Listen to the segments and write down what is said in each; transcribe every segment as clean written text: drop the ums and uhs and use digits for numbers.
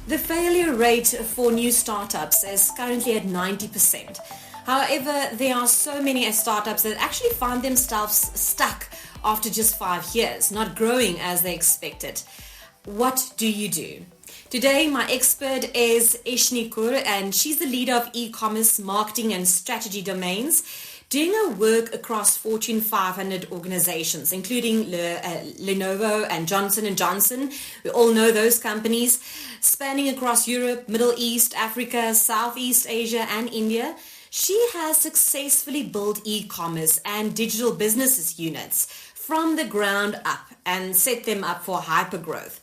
The failure rate for new startups is currently at 90%. However, there are so many startups that actually find themselves stuck after just 5 years, not growing as they expected. What do you do? Today, my expert is Ishneet Kaur, and she's the leader of e-commerce, marketing and strategy domains, doing her work across Fortune 500 organizations, including Lenovo and Johnson & Johnson. We all know those companies, spanning across Europe, Middle East, Africa, Southeast Asia, and India. She has successfully built e-commerce and digital businesses units from the ground up and set them up for hypergrowth.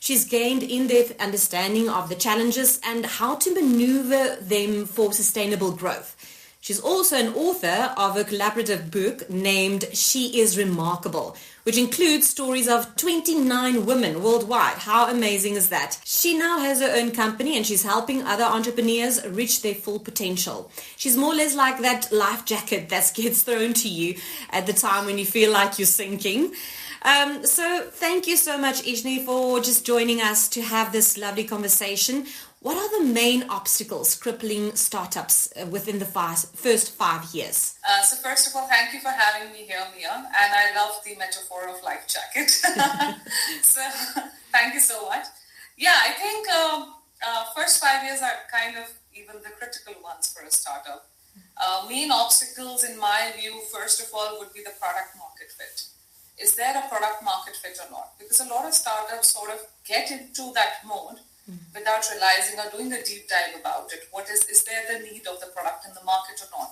She's gained in-depth understanding of the challenges and how to maneuver them for sustainable growth. She's also an author of a collaborative book named She is Remarkable, which includes stories of 29 women worldwide. How amazing is that? She now has her own company and she's helping other entrepreneurs reach their full potential. She's more or less like that life jacket that gets thrown to you at the time when you feel like you're sinking. So thank you so much, Ishneet, for just joining us to have this lovely conversation. What are the main obstacles crippling startups within the first 5 years? So first of all, thank you for having me here, Mia. And I love the metaphor of life jacket. So thank you so much. Yeah, I think first 5 years are kind of even the critical ones for a startup. Main obstacles, in my view, first of all, would be the product market fit. Is there a product market fit or not? Because a lot of startups sort of get into that mode without realizing or doing a deep dive about it. Is there the need of the product in the market or not?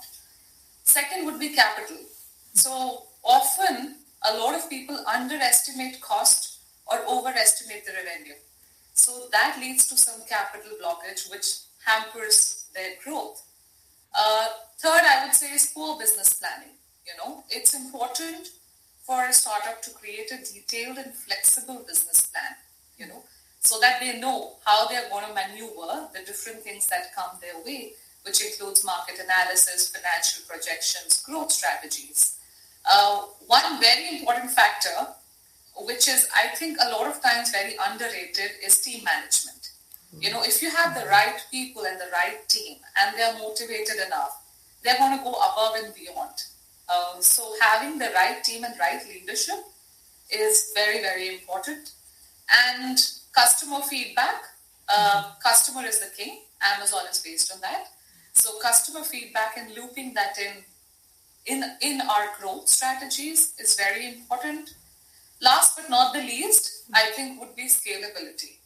Second would be capital. So often a lot of people underestimate cost or overestimate the revenue. So that leads to some capital blockage which hampers their growth. Third, I would say, is poor business planning. It's important for a startup to create a detailed and flexible business plan, so that they know how they're going to maneuver the different things that come their way, which includes market analysis, financial projections, growth strategies. One very important factor, which is, I think, a lot of times very underrated, is team management. If you have the right people and the right team and they're motivated enough, they're going to go above and beyond. So having the right team and right leadership is very, very important. And customer feedback, customer is the king. Amazon is based on that. So customer feedback and looping that in our growth strategies is very important. Last but not the least, I think would be scalability.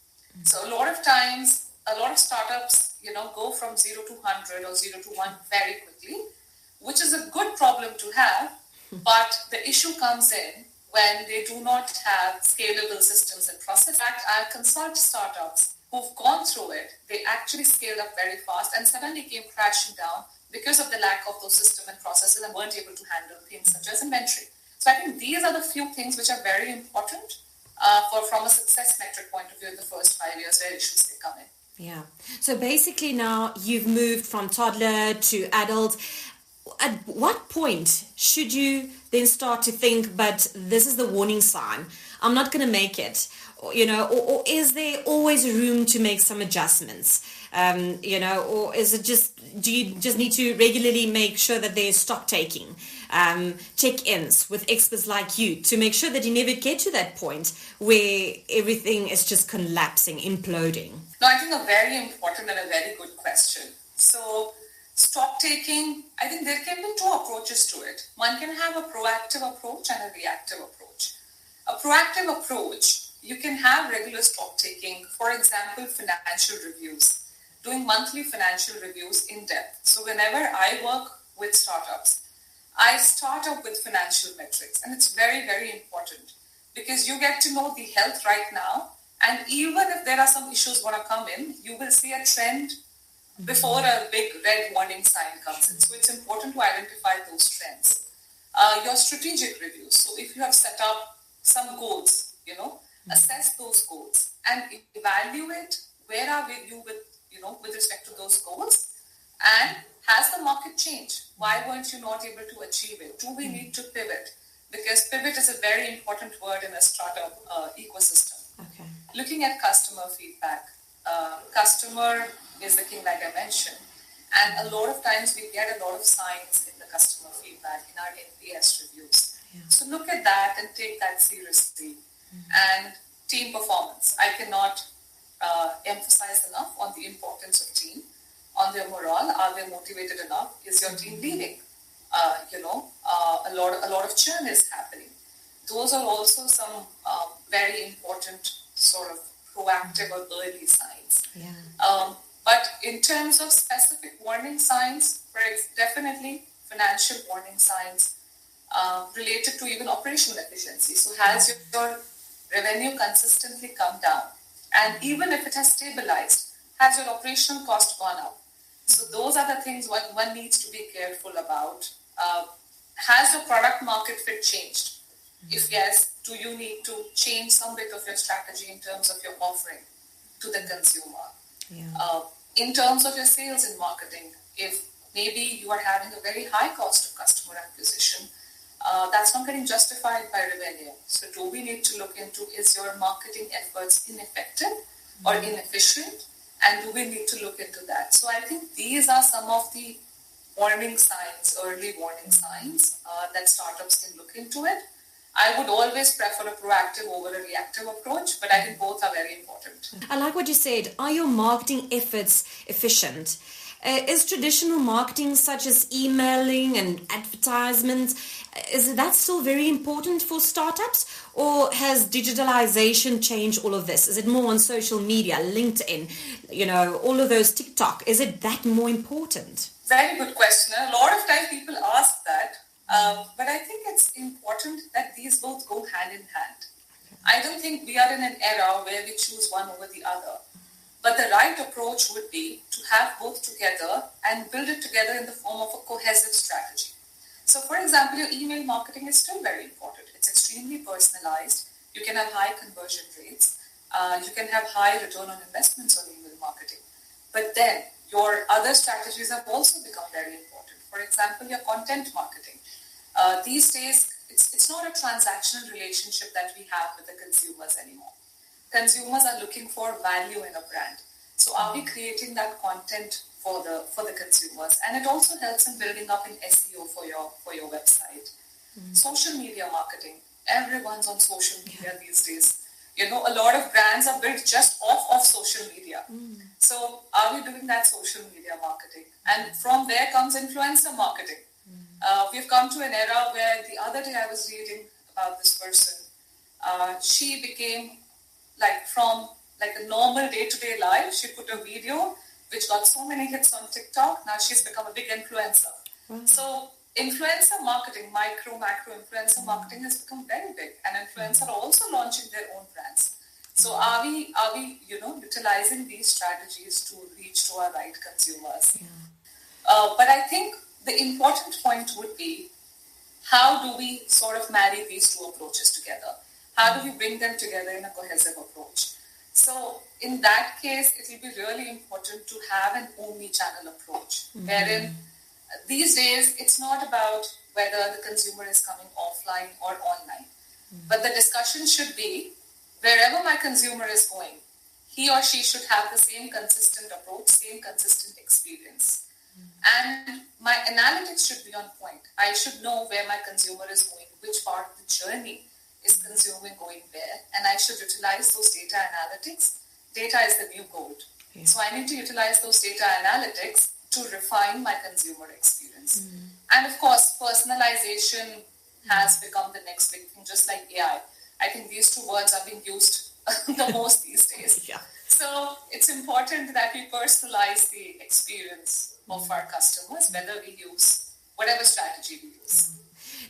So a lot of times, a lot of startups, go from 0 to 100 or 0 to 1 very quickly, which is a good problem to have, but the issue comes in when they do not have scalable systems and processes. In fact, I consult startups who've gone through it. They actually scaled up very fast and suddenly came crashing down because of the lack of those systems and processes and weren't able to handle things such as inventory. So I think these are the few things which are very important from a success metric point of view in the first 5 years where issues they come in. Yeah. So basically now you've moved from toddler to adult. At what point should you then start to think, but this is the warning sign, I'm not going to make it, or is there always room to make some adjustments, or is it do you just need to regularly make sure that there's stock taking, check-ins with experts like you to make sure that you never get to that point where everything is just collapsing, imploding? No, I think a very important and a very good question. So stock taking, I think there can be two approaches to it. One can have a proactive approach and a reactive approach. A proactive approach, you can have regular stock taking, for example, financial reviews, doing monthly financial reviews in depth. So whenever I work with startups, I start up with financial metrics, and it's very, very important because you get to know the health right now, and even if there are some issues going to come in, you will see a trend before a big red warning sign comes in. So it's important to identify those trends. Your strategic reviews. So if you have set up some goals, assess those goals and evaluate where are you with respect to those goals, and has the market changed? Why weren't you not able to achieve it? Do we need to pivot? Because pivot is a very important word in a startup ecosystem. Okay. Looking at customer feedback. customer is the king, like I mentioned. And a lot of times we get a lot of signs in the customer feedback, in our NPS reviews. Yeah. So look at that and take that seriously. And team performance. I cannot emphasize enough on the importance of team, on their morale. Are they motivated enough? Is your team leading? A lot of churn is happening. Those are also some very important sort of proactive or early signs. Yeah. But in terms of specific warning signs, definitely financial warning signs related to even operational efficiency. So has your revenue consistently come down? And even if it has stabilized, has your operational cost gone up? So those are the things one needs to be careful about. Has your product market fit changed? If yes, do you need to change some bit of your strategy in terms of your offering to the consumer? Yeah. In terms of your sales and marketing, if maybe you are having a very high cost of customer acquisition, that's not getting justified by revenue. So do we need to look into, is your marketing efforts ineffective or inefficient? And do we need to look into that? So I think these are some of the warning signs, early warning signs that startups can look into it. I would always prefer a proactive over a reactive approach, but I think both are very important. I like what you said. Are your marketing efforts efficient? Is traditional marketing such as emailing and advertisements, is that still very important for startups? Or has digitalization changed all of this? Is it more on social media, LinkedIn, all of those TikTok? Is it that more important? Very good question. A lot of times people ask that. But I think it's important that these both go hand in hand. I don't think we are in an era where we choose one over the other. But the right approach would be to have both together and build it together in the form of a cohesive strategy. So, for example, your email marketing is still very important. It's extremely personalized. You can have high conversion rates. You can have high return on investments on email marketing. But then your other strategies have also become very important. For example, your content marketing. These days, it's not a transactional relationship that we have with the consumers anymore. Consumers are looking for value in a brand. So are we creating that content for the consumers? And it also helps in building up in SEO for your website. Social media marketing. Everyone's on social media these days. A lot of brands are built just off of social media. So are we doing that social media marketing? And from there comes influencer marketing. We've come to an era where the other day I was reading about this person. She became from a normal day-to-day life. She put a video which got so many hits on TikTok. Now she's become a big influencer. So influencer marketing, macro influencer marketing has become very big. And influencers are also launching their own brands. So are we utilizing these strategies to reach to our right consumers? But I think the important point would be, how do we sort of marry these two approaches together? How do we bring them together in a cohesive approach? So in that case, it will be really important to have an omni-channel approach, wherein these days it's not about whether the consumer is coming offline or online, but the discussion should be, wherever my consumer is going, he or she should have the same consistent approach, same consistent experience. And my analytics should be on point. I should know where my consumer is going, which part of the journey is consuming going where, and I should utilize those data analytics. Data is the new gold. So I need to utilize those data analytics to refine my consumer experience. And of course, personalization has become the next big thing, just like AI. I think these two words are being used the most these days. So it's important that we personalize the experience of our customers, whether we use whatever strategy we use.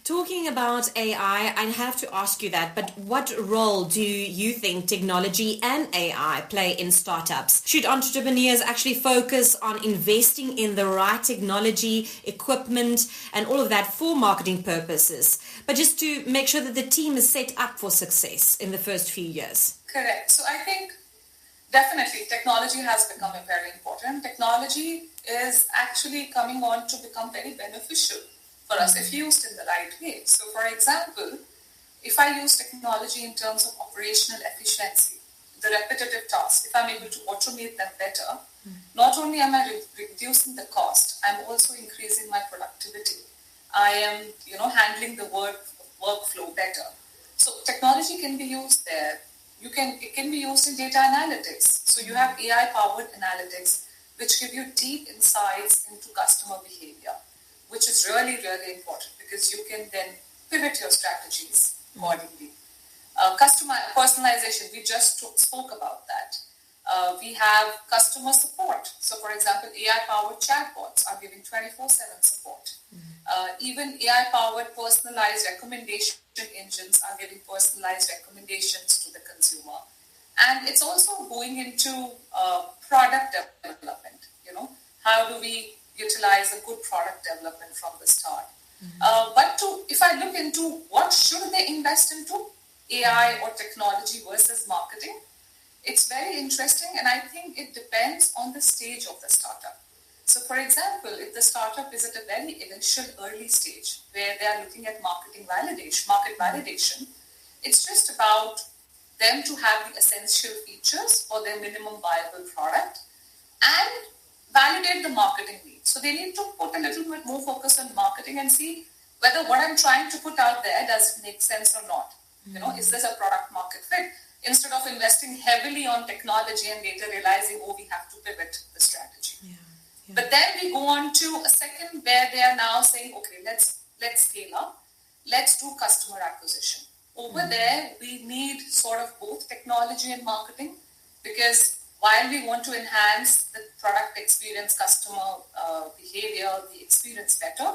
Talking about AI, I have to ask you that, but what role do you think technology and AI play in startups? Should entrepreneurs actually focus on investing in the right technology, equipment, and all of that for marketing purposes, but just to make sure that the team is set up for success in the first few years? Correct. So I think definitely technology has become very important. Technology is actually coming on to become very beneficial for us if used in the right way. So for example, if I use technology in terms of operational efficiency, the repetitive tasks, if I'm able to automate them better, not only am I reducing the cost, I'm also increasing my productivity. I am, handling the workflow better. So technology can be used there. It can be used in data analytics. So you have AI-powered analytics, which give you deep insights into customer behavior, which is really, really important because you can then pivot your strategies accordingly. Customer personalization, we just spoke about that. We have customer support. So, for example, AI-powered chatbots are giving 24/7 support. Even AI-powered personalized recommendation engines are giving personalized recommendations to the consumer. And it's also going into product development. How do we utilize a good product development from the start? But if I look into what should they invest into, AI or technology versus marketing, it's very interesting, and I think it depends on the stage of the startup. So, for example, if the startup is at a very initial early stage where they are looking at market validation, it's just about them to have the essential features for their minimum viable product and validate the marketing needs. So they need to put a little bit more focus on marketing and see whether what I'm trying to put out there, does it make sense or not? Is this a product market fit? Instead of investing heavily on technology and later realizing, we have to pivot the strategy. Yeah. But then we go on to a second where they are now saying, okay, let's scale up. Let's do customer acquisition. Over there, we need sort of both technology and marketing because while we want to enhance the product experience, customer behavior, the experience better,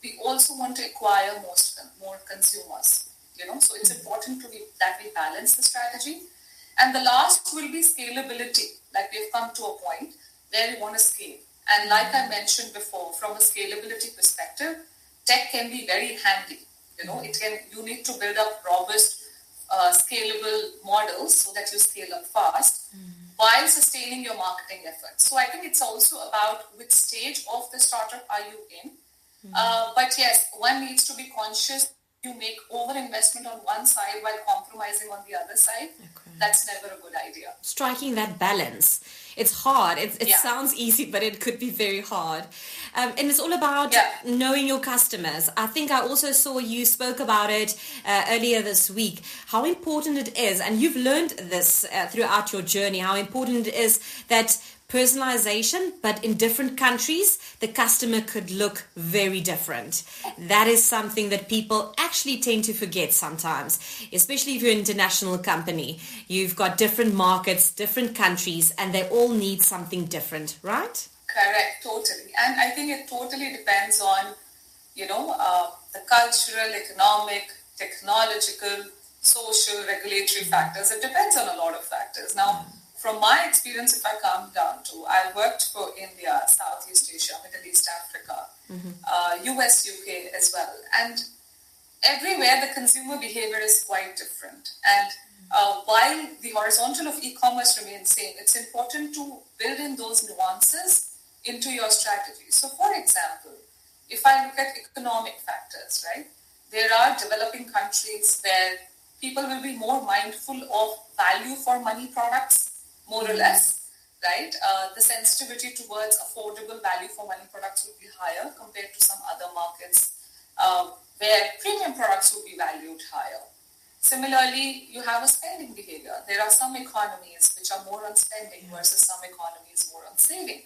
we also want to acquire more consumers. So it's important that we balance the strategy. And the last will be scalability. Like we've come to a point where we want to scale. And like I mentioned before, from a scalability perspective, tech can be very handy. You need to build up robust, scalable models so that you scale up fast while sustaining your marketing efforts. So I think it's also about which stage of the startup are you in. But yes, one needs to be conscious. You make over-investment on one side while compromising on the other side. Okay. That's never a good idea. Striking that balance. It's hard. It sounds easy, but it could be very hard. And it's all about knowing your customers. I think I also saw you spoke about it earlier this week, how important it is, and you've learned this throughout your journey, how important it is that personalization, but in different countries, the customer could look very different. That is something that people actually tend to forget sometimes, especially if you're an international company. You've got different markets, different countries, and they all need something different, right? Correct, totally. And I think it totally depends on, the cultural, economic, technological, social, regulatory factors. It depends on a lot of factors. Now, from my experience, if I come down to, I worked for India, Southeast Asia, Middle East, Africa, US, UK as well. And everywhere the consumer behavior is quite different. And while the horizontal of e-commerce remains same, it's important to build in those nuances into your strategy. So for example, if I look at economic factors, right, there are developing countries where people will be more mindful of value for money products, more or less, right? The sensitivity towards affordable value for money products would be higher compared to some other markets where premium products would be valued higher. Similarly, you have a spending behavior. There are some economies which are more on spending versus some economies more on saving.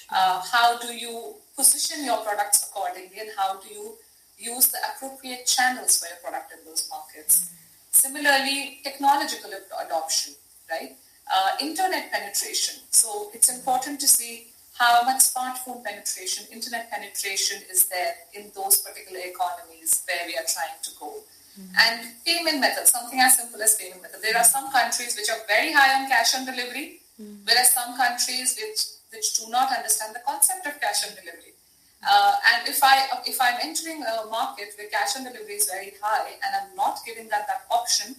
How do you position your products accordingly, and how do you use the appropriate channels for your product in those markets? Similarly, technological adoption, right? Internet penetration. So it's important to see how much smartphone penetration, internet penetration is there in those particular economies where we are trying to go. And payment methods, something as simple as payment method. There are some countries which are very high on cash on delivery, whereas some countries which do not understand the concept of cash on delivery. And if I'm entering a market where cash on delivery is very high and I'm not giving that option,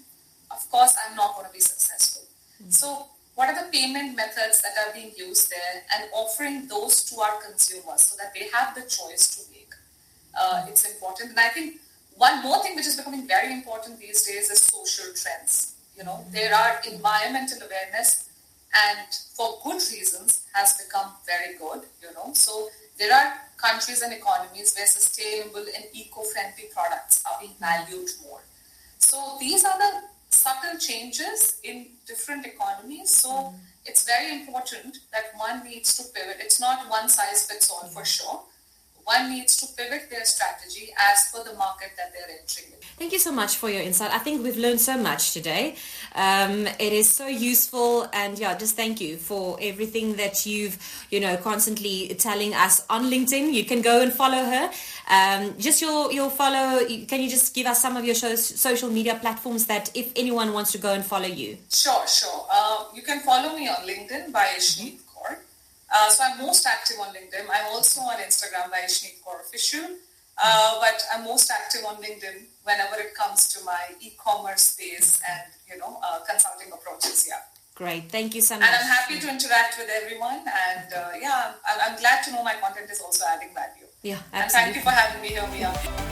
of course I'm not going to be successful. So what are the payment methods that are being used there, and offering those to our consumers so that they have the choice to make? It's important. And I think one more thing which is becoming very important these days is social trends. there are environmental awareness, and for good reasons has become very good, So there are countries and economies where sustainable and eco-friendly products are being valued more. So these are the subtle changes in different economies. So it's very important that one needs to pivot. It's not one size fits all for sure. One needs to pivot their strategy as per the market that they're entering in. Thank you so much for your insight. I think we've learned so much today. It is so useful, and just thank you for everything that you've, constantly telling us on LinkedIn. You can go and follow her. Just your follow. Can you just give us some of your social media platforms that if anyone wants to go and follow you? Sure. You can follow me on LinkedIn by Ishneet Kaur. So I'm most active on LinkedIn. I'm also on Instagram by Ishneet Kaur Official. But I'm most active on LinkedIn whenever it comes to my e-commerce space and, consulting approaches. Yeah. Great. Thank you so much. And I'm happy to interact with everyone. And I'm glad to know my content is also adding value. Yeah, absolutely. And thank you for having me here, Mia.